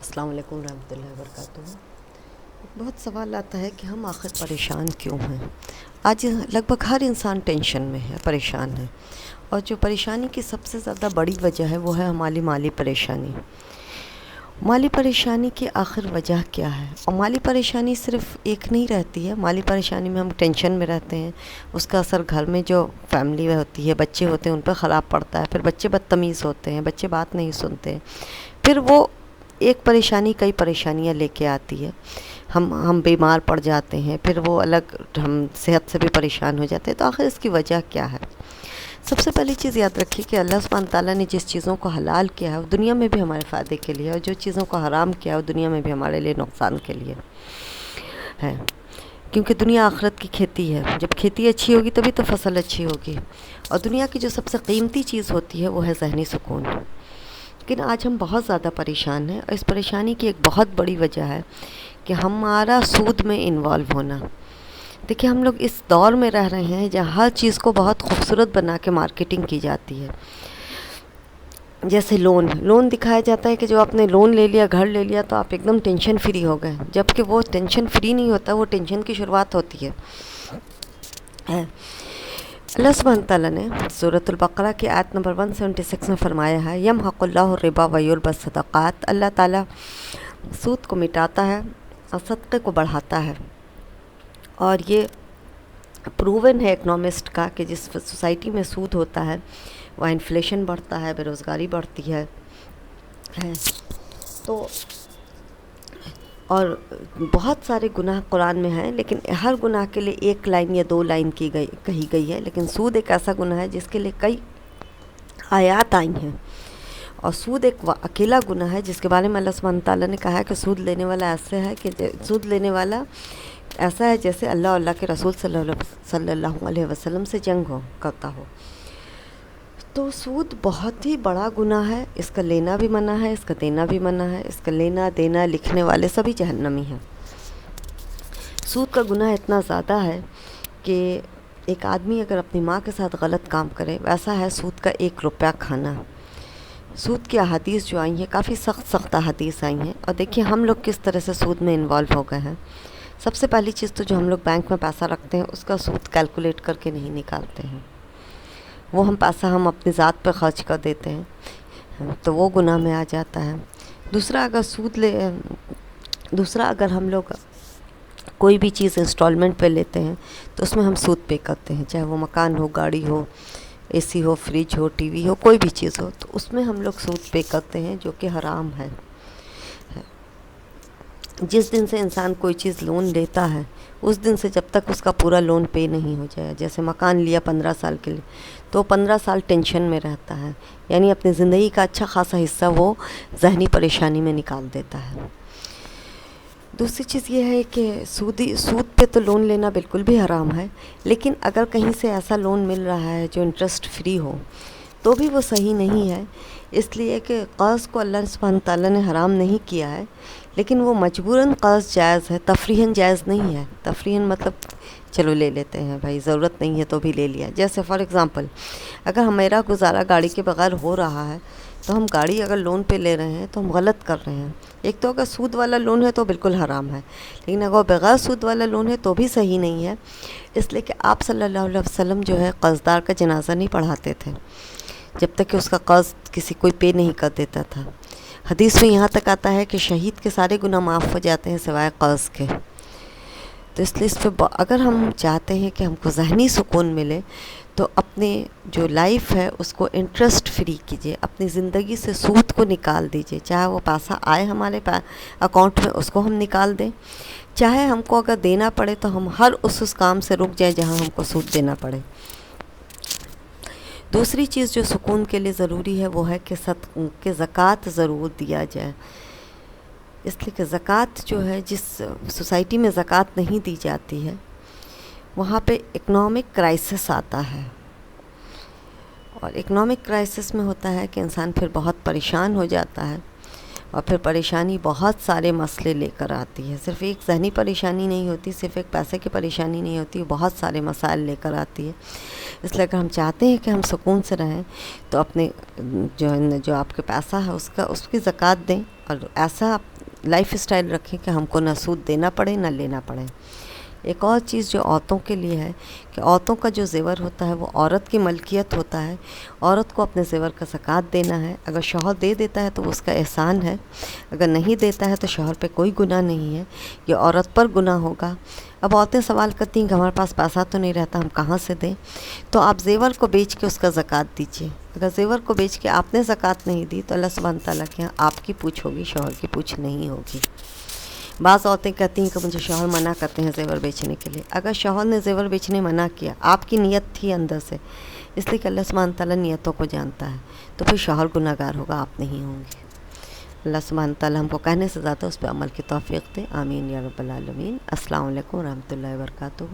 السلام علیکم ورحمۃ اللہ وبرکاتہ۔ بہت سوال آتا ہے کہ ہم آخر پریشان کیوں ہیں۔ آج لگ بھگ ہر انسان ٹینشن میں ہے، پریشان ہے، اور جو پریشانی کی سب سے زیادہ بڑی وجہ ہے وہ ہے ہماری مالی پریشانی۔ مالی پریشانی کی آخر وجہ کیا ہے؟ اور مالی پریشانی صرف ایک نہیں رہتی ہے۔ مالی پریشانی میں ہم ٹینشن میں رہتے ہیں، اس کا اثر گھر میں جو فیملی میں ہوتی ہے، بچے ہوتے ہیں، ان پہ خراب پڑتا ہے، پھر بچے بدتمیز ہوتے ہیں، بچے بات نہیں سنتے، پھر وہ ایک پریشانی کئی پریشانیاں لے کے آتی ہے۔ ہم بیمار پڑ جاتے ہیں، پھر وہ الگ ہم صحت سے بھی پریشان ہو جاتے ہیں۔ تو آخر اس کی وجہ کیا ہے؟ سب سے پہلی چیز یاد رکھیے کہ اللہ سبحانہ تعالیٰ نے جس چیزوں کو حلال کیا ہے وہ دنیا میں بھی ہمارے فائدے کے لیے، اور جو چیزوں کو حرام کیا ہے وہ دنیا میں بھی ہمارے لیے نقصان کے لیے ہے، کیونکہ دنیا آخرت کی کھیتی ہے۔ جب کھیتی اچھی ہوگی تبھی تو فصل اچھی ہوگی، اور دنیا کی جو سب سے قیمتی چیز ہوتی ہے وہ ہے ذہنی سکون۔ لیکن آج ہم بہت زیادہ پریشان ہیں، اور اس پریشانی کی ایک بہت بڑی وجہ ہے کہ ہمارا سود میں انوالو ہونا۔ دیکھیے، ہم لوگ اس دور میں رہ رہے ہیں جہاں ہر چیز کو بہت خوبصورت بنا کے مارکیٹنگ کی جاتی ہے۔ جیسے لون دکھایا جاتا ہے کہ جو آپ نے لون لے لیا، گھر لے لیا، تو آپ ایک دم ٹینشن فری ہو گئے، جبکہ وہ ٹینشن فری نہیں ہوتا، وہ ٹینشن کی شروعات ہوتی ہے۔ اللہ سبحانہ تعالیٰ نے سورۃ البقرہ کی آیت نمبر 176 میں فرمایا ہے، یمحق اللہ الربا ویربی الصدقات، اللہ تعالیٰ سود کو مٹاتا ہے اور صدقے کو بڑھاتا ہے۔ اور یہ پروون ہے اکنامسٹ کا کہ جس سوسائٹی میں سود ہوتا ہے وہ انفلیشن بڑھتا ہے، بے روزگاری بڑھتی ہے۔ تو اور بہت سارے گناہ قرآن میں ہیں، لیکن ہر گناہ کے لیے ایک لائن یا دو لائن کہی گئی ہے، لیکن سود ایک ایسا گناہ ہے جس کے لیے کئی آیات آئی ہیں۔ اور سود ایک اکیلا گناہ ہے جس کے بارے میں اللہ سبحانہ تعالیٰ نے کہا ہے کہ سود لینے والا ایسا ہے جیسے اللہ اور اللہ کے رسول صلی اللہ علیہ وسلم سے جنگ کرتا ہو۔ تو سود بہت ہی بڑا گناہ ہے، اس کا لینا بھی منع ہے، اس کا دینا بھی منع ہے، اس کا لینا دینا لکھنے والے سبھی جہنمی ہیں۔ سود کا گناہ اتنا زیادہ ہے کہ ایک آدمی اگر اپنی ماں کے ساتھ غلط کام کرے، ویسا ہے سود کا 1 روپیہ کھانا۔ سود کی احادیث جو آئی ہیں کافی سخت احادیث آئی ہیں، اور دیکھیے ہم لوگ کس طرح سے سود میں انوالو ہو گئے ہیں۔ سب سے پہلی چیز تو جو ہم لوگ بینک میں پیسہ رکھتے ہیں اس کا سود کیلکولیٹ کر کے نہیں نکالتے ہیں، وہ پیسہ ہم اپنی ذات پہ خرچ کر دیتے ہیں، تو وہ گناہ میں آ جاتا ہے۔ دوسرا اگر ہم لوگ کوئی بھی چیز انسٹالمنٹ پہ لیتے ہیں تو اس میں ہم سود پے کرتے ہیں، چاہے وہ مکان ہو، گاڑی ہو، اے سی ہو، فریج ہو، ٹی وی ہو، کوئی بھی چیز ہو، تو اس میں ہم لوگ سود پے کرتے ہیں، جو کہ حرام ہے۔ جس دن سے انسان کوئی چیز لون لیتا ہے اس دن سے جب تک اس کا پورا لون پے نہیں ہو جائے، جیسے مکان لیا 15 سال کے لیے تو 15 سال ٹینشن میں رہتا ہے، یعنی اپنی زندگی کا اچھا خاصا حصہ وہ ذہنی پریشانی میں نکال دیتا ہے۔ دوسری چیز یہ ہے کہ سود پہ تو لون لینا بالکل بھی حرام ہے، لیکن اگر کہیں سے ایسا لون مل رہا ہے جو انٹرسٹ فری ہو تو بھی وہ صحیح نہیں ہے، اس لیے کہ قرض کو اللہ سبحانہ تعالیٰ نے حرام نہیں کیا ہے، لیکن وہ مجبوراً قرض جائز ہے، تفریحاً جائز نہیں ہے۔ تفریحاً مطلب چلو لے لیتے ہیں بھائی، ضرورت نہیں ہے تو بھی لے لیا۔ جیسے فار ایگزامپل اگر میرا گزارا گاڑی کے بغیر ہو رہا ہے تو ہم گاڑی اگر لون پہ لے رہے ہیں تو ہم غلط کر رہے ہیں۔ ایک تو اگر سود والا لون ہے تو بالکل حرام ہے، لیکن اگر بغیر سود والا لون ہے تو بھی صحیح نہیں ہے، اس لیے کہ آپ صلی اللہ علیہ وسلم جو ہے قرضدار کا جنازہ نہیں پڑھاتے تھے جب تک کہ اس کا قرض کوئی پے نہیں کر دیتا تھا۔ حدیث میں یہاں تک آتا ہے کہ شہید کے سارے گناہ معاف ہو جاتے ہیں سوائے قرض کے۔ تو اس لیے اس پہ اگر ہم چاہتے ہیں کہ ہم کو ذہنی سکون ملے تو اپنے جو لائف ہے اس کو انٹرسٹ فری کیجیے، اپنی زندگی سے سود کو نکال دیجیے، چاہے وہ پیسہ آئے ہمارے اکاؤنٹ میں اس کو ہم نکال دیں، چاہے ہم کو اگر دینا پڑے تو ہم ہر اس کام سے رک جائیں جہاں ہم کو سود دینا پڑے۔ دوسری چیز جو سکون کے لیے ضروری ہے وہ ہے کہ زکوٰۃ ضرور دیا جائے، اس لیے کہ زکوٰۃ جو ہے جس سوسائٹی میں زکوٰۃ نہیں دی جاتی ہے وہاں پہ اکنامک کرائسس آتا ہے، اور اکنامک کرائسس میں ہوتا ہے کہ انسان پھر بہت پریشان ہو جاتا ہے، اور پھر پریشانی بہت سارے مسئلے لے کر آتی ہے. صرف ایک ذہنی پریشانی نہیں ہوتی، صرف ایک پیسے کی پریشانی نہیں ہوتی، بہت سارے مسائل لے کر آتی ہے. اس لیے اگر ہم چاہتے ہیں کہ ہم سکون سے رہیں تو اپنے جو آپ کے پیسہ ہے اس کی زکوٰۃ دیں، اور ایسا لائف اسٹائل رکھیں کہ ہم کو نہ سود دینا پڑے نہ لینا پڑے. ایک اور چیز جو عورتوں کے لیے ہے کہ عورتوں کا جو زیور ہوتا ہے وہ عورت کی ملکیت ہوتا ہے. عورت کو اپنے زیور کا زکوٰۃ دینا ہے. اگر شوہر دے دیتا ہے تو وہ اس کا احسان ہے، اگر نہیں دیتا ہے تو شوہر پہ کوئی گناہ نہیں ہے، یہ عورت پر گناہ ہوگا. اب عورتیں سوال کرتی ہیں کہ ہمارے پاس پیسہ تو نہیں رہتا، ہم کہاں سے دیں؟ تو آپ زیور کو بیچ کے اس کا زکوٰۃ دیجیے. اگر زیور کو بیچ کے آپ نے زکوٰۃ نہیں دی تو اللہ سبحانہ تعالیٰ کے یہاں آپ کی پوچھ ہوگی، شوہر کی پوچھ نہیں ہوگی. بعض عورتیں کہتی ہیں کہ مجھے شوہر منع کرتے ہیں زیور بیچنے کے لیے. اگر شوہر نے زیور بیچنے منع کیا، آپ کی نیت تھی اندر سے، اس لیے کہ اللہ سبحانہ تعالیٰ نیتوں کو جانتا ہے، تو پھر شوہر گناہ گار ہوگا، آپ نہیں ہوں گے. اللہ سبحانہ تعالیٰ ہم کو کہنے سے زیادہ اس پہ عمل کی توفیق دے. آمین یا رب العالمین. السلام علیکم ورحمۃ اللہ وبرکاتہ.